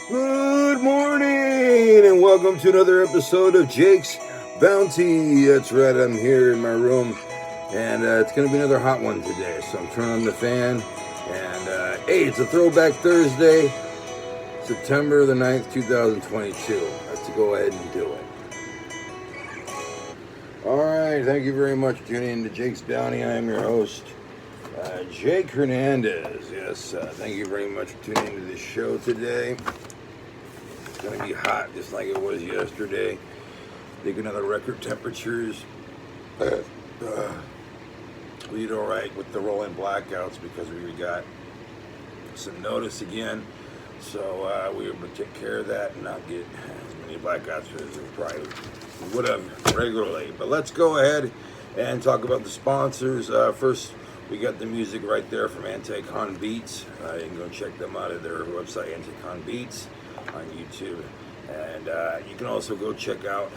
Good morning, and welcome to another episode of Jake's Bounty. That's right, I'm here in my room, and it's going to be another hot one today. So I'm turning on the fan, and hey, it's a Throwback Thursday, September the 9th, 2022. Let's go ahead and do it. All right, thank you very much for tuning in to Jake's Bounty. I'm your host, Jake Hernandez. Yes, thank you very much for tuning into this show today. It's going to be hot just like it was yesterday. Think another record temperatures. We did all right with the rolling blackouts because we got some notice again. So we were able to take care of that and not get as many blackouts as we probably would have regularly. But let's go ahead and talk about the sponsors. First, we got the music right there from Anti-Con Beats. You can go check them out at their website, Anti-Con Beats, on YouTube. And you can also go check out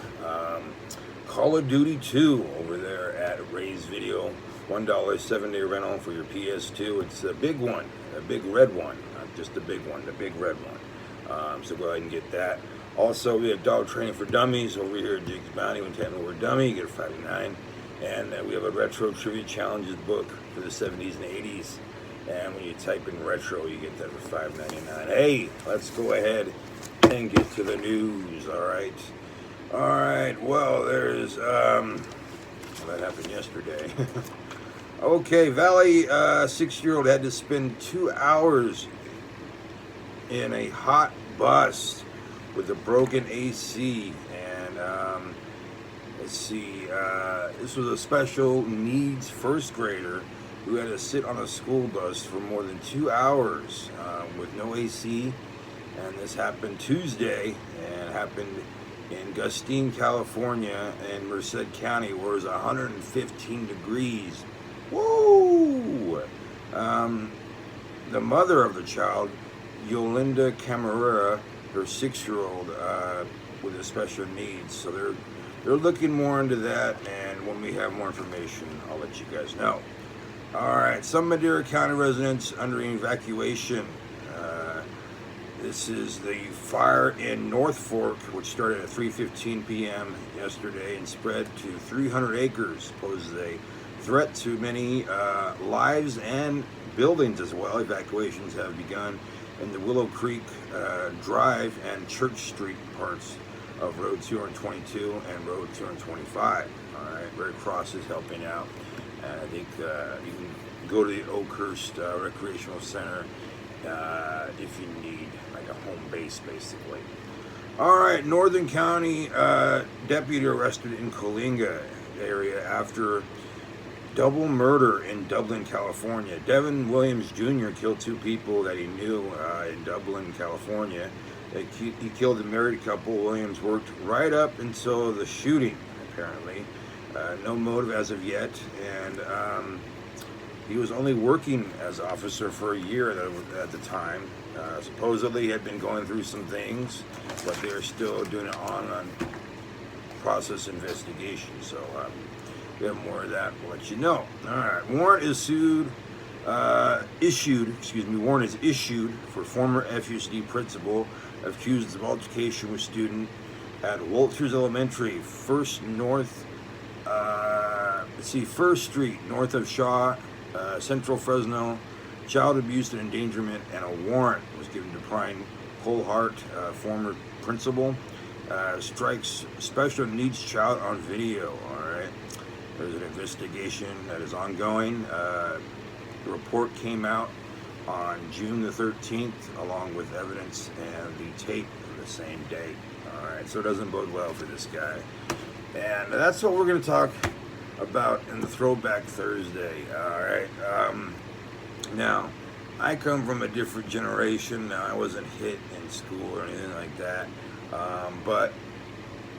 Call of Duty 2 over there at Ray's Video. $1 7-day rental for your PS2. It's a big one, a big red one, not just the big one, the big red one. So go ahead and get that. Also, we have Dog Training for Dummies over here at Jake's Bounty. When you type in the word dummy, you get a $5.99. And we have a Retro Trivia Challenges book for the 70s and 80s. And when you type in retro, you get that for $5.99. Hey, let's go ahead and get to the news, all right? All right, well, there's, well, that happened yesterday. Okay, Valley 6-year-old had to spend 2 hours in a hot bus with a broken AC. And let's see, this was a special needs first grader who had to sit on a school bus for more than 2 hours with no AC. And this happened Tuesday, and happened in Gustine, California, in Merced County, where it was 115 degrees. Woo! The mother of the child, Yolinda Camarera, her 6-year-old with a special needs. So they're looking more into that, and when we have more information, I'll let you guys know. All right, some Madera County residents under evacuation. This is the fire in North Fork, which started at 3:15 p.m. yesterday and spread to 300 acres, poses a threat to many lives and buildings as well. Evacuations have begun in the Willow Creek Drive and Church Street parts of Road 222 and Road 225. All right, Red Cross is helping out. I think you can go to the Oakhurst Recreational Center if you need like a home base, basically. All right, Northern County deputy arrested in Coalinga area after double murder in Dublin, California. Devin Williams Jr. killed 2 people that he knew in Dublin, California. He killed a married couple. Williams worked right up until the shooting, apparently. No motive as of yet, and he was only working as officer for a year at the time. Supposedly he had been going through some things, but they're still doing an on process investigation. So we have more of that. We'll let you know. All right, warrant is issued for former FUSD principal accused of altercation with student at Walters Elementary, First Street, north of Shaw, Central Fresno. Child abuse and endangerment, and a warrant was given to Brian Colhart, former principal. Strikes special needs child on video. All right, there's an investigation that is ongoing. The report came out on June the 13th, along with evidence and the tape on the same day. All right, so it doesn't bode well for this guy. And that's what we're going to talk about in the Throwback Thursday. All right. Now, I come from a different generation. Now, I wasn't hit in school or anything like that. But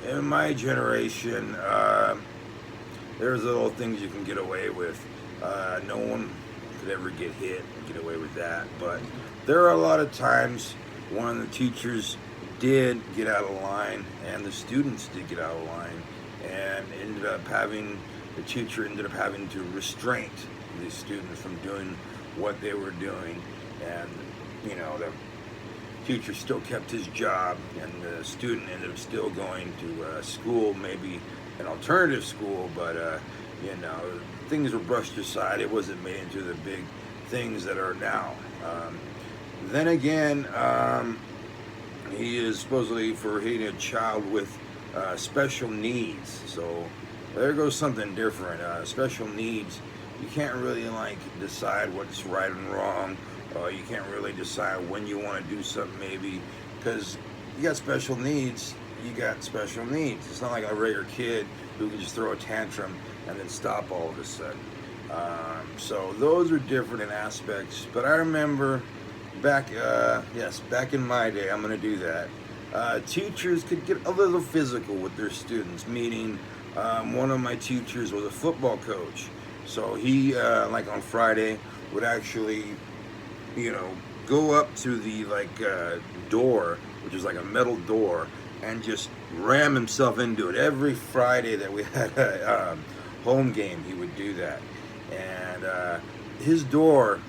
in my generation, there's little things you can get away with. No one could ever get hit and get away with that. But there are a lot of times when the teachers did get out of line and the students did get out of line, and the teacher ended up having to restrain the students from doing what they were doing. And the teacher still kept his job, and the student ended up still going to school, maybe an alternative school, but you know, things were brushed aside. It wasn't made into the big things that are now. Then again, he is supposedly for hitting a child with special needs. So there goes something different. Special needs, you can't really like decide what's right and wrong. You can't really decide when you want to do something, maybe, because you got special needs. You got special needs. It's not like a regular kid who can just throw a tantrum and then stop all of a sudden. So those are different in aspects. But I remember back, back in my day, I'm going to do that. Teachers could get a little physical with their students, meaning one of my teachers was a football coach. So he, like on Friday, would actually, you know, go up to the door, which is like a metal door, and just ram himself into it. Every Friday that we had a home game, he would do that. And his door,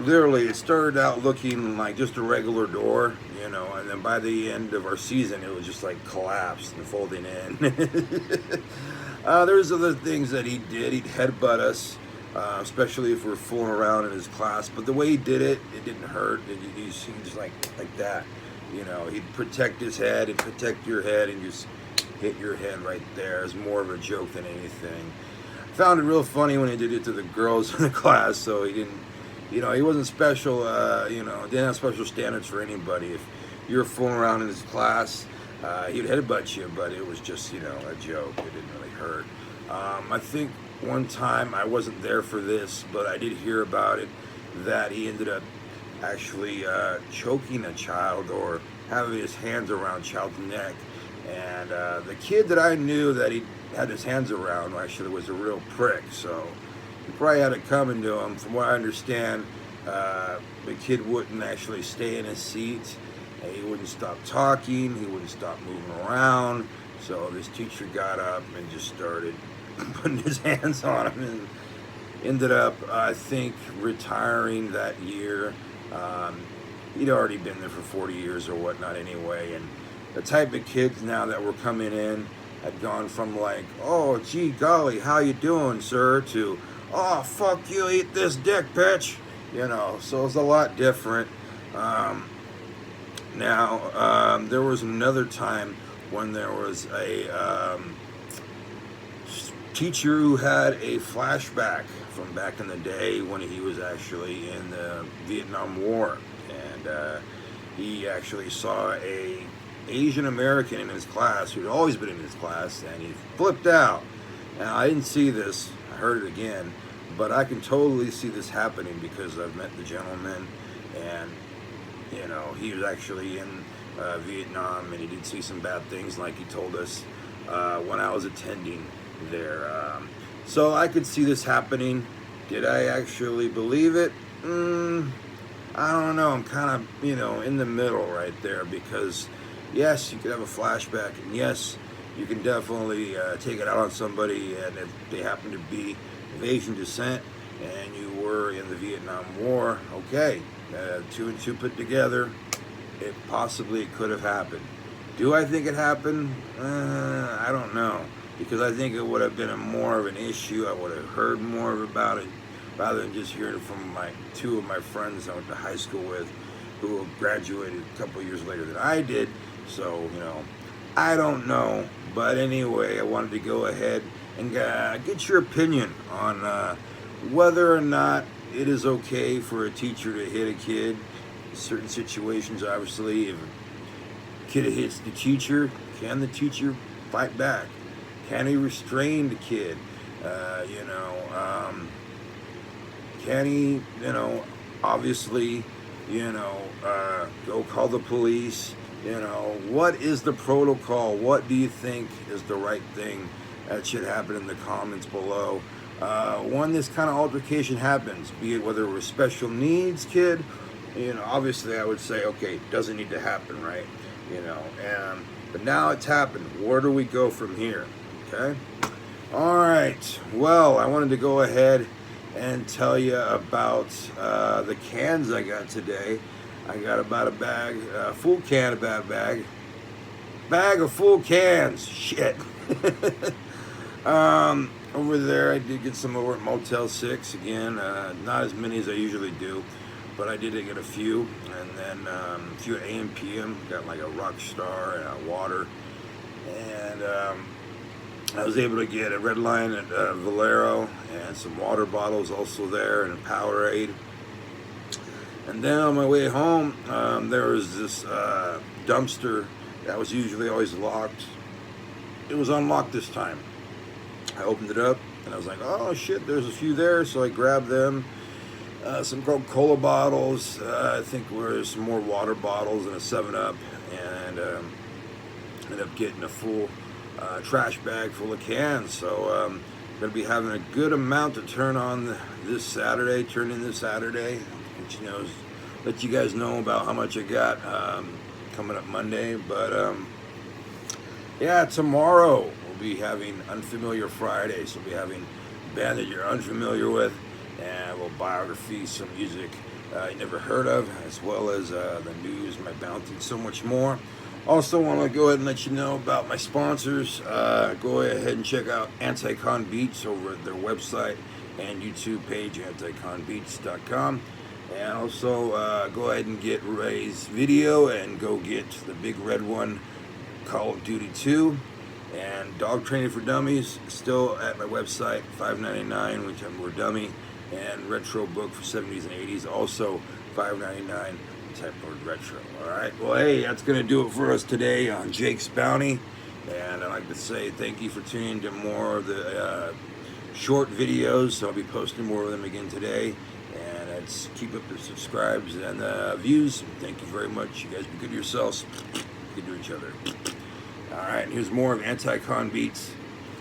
literally, it started out looking like just a regular door, you know, and then by the end of our season, it was just like collapsed and folding in. There's other things that he did. He'd headbutt us, especially if we're fooling around in his class. But the way he did it, it didn't hurt. He just like that. You know, he'd protect his head and protect your head and just hit your head right there. It's more of a joke than anything. Found it real funny when he did it to the girls in the class, so he didn't, you know, he wasn't special, you know, didn't have special standards for anybody. If you were fooling around in his class, he'd headbutt you, but it was just, you know, a joke. It didn't really hurt. I think one time, I wasn't there for this, but I did hear about it, that he ended up actually choking a child or having his hands around a child's neck. And the kid that I knew that he had his hands around actually was a real prick, so he probably had it coming to him. From what I understand, the kid wouldn't actually stay in his seat. He wouldn't stop talking. He wouldn't stop moving around. So this teacher got up and just started putting his hands on him and ended up, I think, retiring that year. He'd already been there for 40 years or whatnot anyway. And the type of kids now that were coming in had gone from like, oh, gee golly, how you doing, sir, to, oh, fuck you, eat this dick, bitch. You know, so it's a lot different. Now, there was another time when there was a teacher who had a flashback from back in the day when he was actually in the Vietnam War. And he actually saw a Asian American in his class who'd always been in his class, and he flipped out. Now, I didn't see this, I heard it again, but I can totally see this happening because I've met the gentleman, and you know, he was actually in Vietnam, and he did see some bad things like he told us when I was attending there. So I could see this happening. Did I actually believe it? I don't know. I'm kind of, you know, in the middle right there, because yes, you could have a flashback, and yes, you can definitely take it out on somebody, and if they happen to be of Asian descent and you were in the Vietnam War, okay, 2 and 2 put together, it possibly could have happened. Do I think it happened? I don't know, because I think it would have been more of an issue. I would have heard more about it rather than just hearing it from my 2 of my friends I went to high school with, who graduated a couple years later than I did. So, you know, I don't know. But anyway, I wanted to go ahead and get your opinion on whether or not it is okay for a teacher to hit a kid. In certain situations, obviously, if a kid hits the teacher, can the teacher fight back? Can he restrain the kid? Can he, you know, obviously, you know, go call the police? You know, what is the protocol? What do you think is the right thing that should happen in the comments below? When this kind of altercation happens, be it whether it was special needs kid, you know, obviously I would say, okay, it doesn't need to happen, right? You know, but now it's happened. Where do we go from here? Okay. All right. Well, I wanted to go ahead and tell you about the cans I got today. I got about a bag, full can of bag of full cans. Shit. Over there, I did get some over at Motel 6 again. Not as many as I usually do, but I did get a few. And then a few at AM/PM. Got like a Rockstar and a water. And I was able to get a Red Line at Valero and some water bottles also there, and a Powerade. And then on my way home, there was this dumpster that was usually always locked. It was unlocked this time. I opened it up and I was like, oh shit, there's a few there. So I grabbed them. Some Coca-Cola bottles. I think there was some more water bottles and a 7-Up. And ended up getting a full trash bag full of cans. So I'm going to be having a good amount to turn in this Saturday. Let you guys know about how much I got coming up Monday. But yeah, tomorrow we'll be having Unfamiliar Friday. So we'll be having a band that you're unfamiliar with, and we'll biography, some music you never heard of, as well as the news, my bounty, and so much more. Also want to go ahead and let you know about my sponsors. Go ahead and check out Anti-Con Beats over at their website and YouTube page, anticonbeats.com. And also go ahead and get Ray's video and go get the big red one, Call of Duty 2. And Dog Training for Dummies, still at my website, $5.99, which I'm more dummy. And Retro Book for 70s and 80s, also $5.99, type of retro. Alright, well hey, that's going to do it for us today on Jake's Bounty. And I'd like to say thank you for tuning in to more of the short videos. So I'll be posting more of them again today. And let's keep up the subscribes and views. Thank you very much. You guys be good to yourselves. Be good to each other. Alright, here's more of Anti-Con Beats.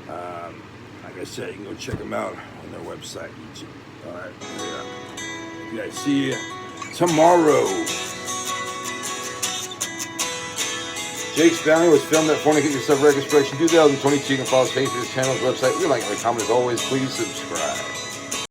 Like I said, you can go check them out on their website, YouTube. Alright, you guys see you tomorrow. Jake's Bounty was filmed at Fornicate Yourself Record Expression 2022. You can follow us on Facebook, channel's website. If you like, comment as always, please subscribe.